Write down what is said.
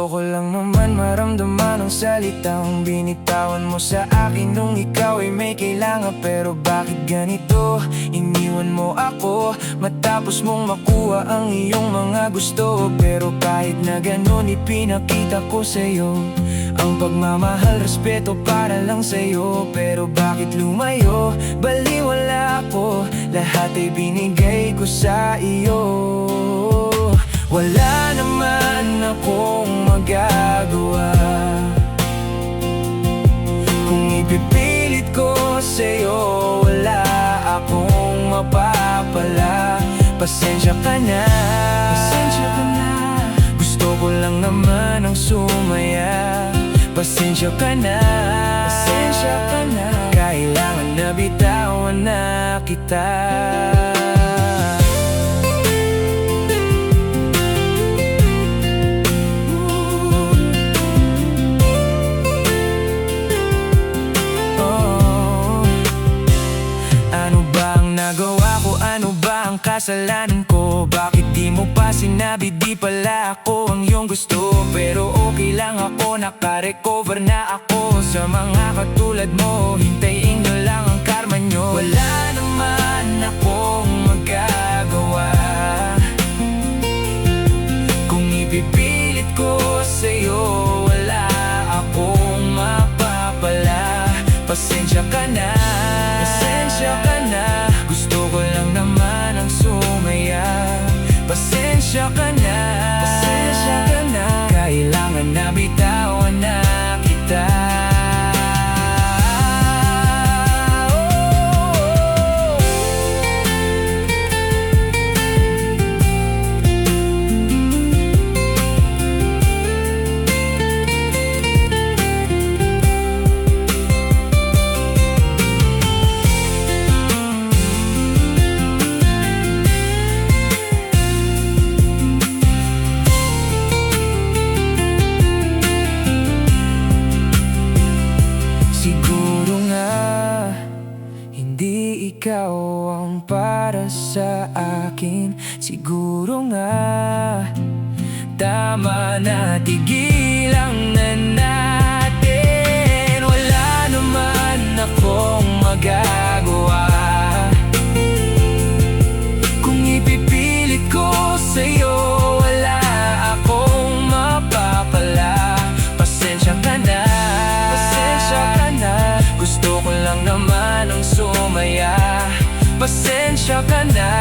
Gusto ko lang naman maramdaman ang salitang binitawan mo sa akin nung ikaw ay may kailangan. Pero bakit ganito? Iniwan mo ako matapos mong makuha ang iyong mga gusto. Pero kahit na ganun ipinakita ko sa'yo ang pagmamahal, respeto para lang sa'yo. Pero bakit lumayo? Baliwala ako, lahat ay binigay ko sa iyo. Wala naman akong magagawa kung ipipilit ko sa'yo, wala akong mapapala. Pasensya ka na, pasensya ka na. Gusto ko lang naman ang sumaya. Pasensya ka na, pasensya ka na. Kailangan na bitawan na kita. Nagawa ko, ano ba ang kasalanan ko? Bakit di mo pa sinabi di pala ako ang iyong gusto? Pero okay lang ako, naka-recover na ako. Sa mga katulad mo, hintayin nyo lang ang karma nyo. Wala naman akong magagawa kung ipipilit ko sa'yo, wala akong mapapala. Pasensya ka na, pasensya ka na. Gusto ko lang naman ang sumaya. Pasensya ka na, pasensya ka na. Kailangan na bitawan na kita. Ikaw ang para sa akin. Siguro nga tama na, tigilan na natin. Wala naman akong magagawa kung ipipilit ko sa'yo, wala akong mapapala. Pasensya ka na, pasensya ka na. Gusto ko lang naman ang sumaya. Pasensya ka na,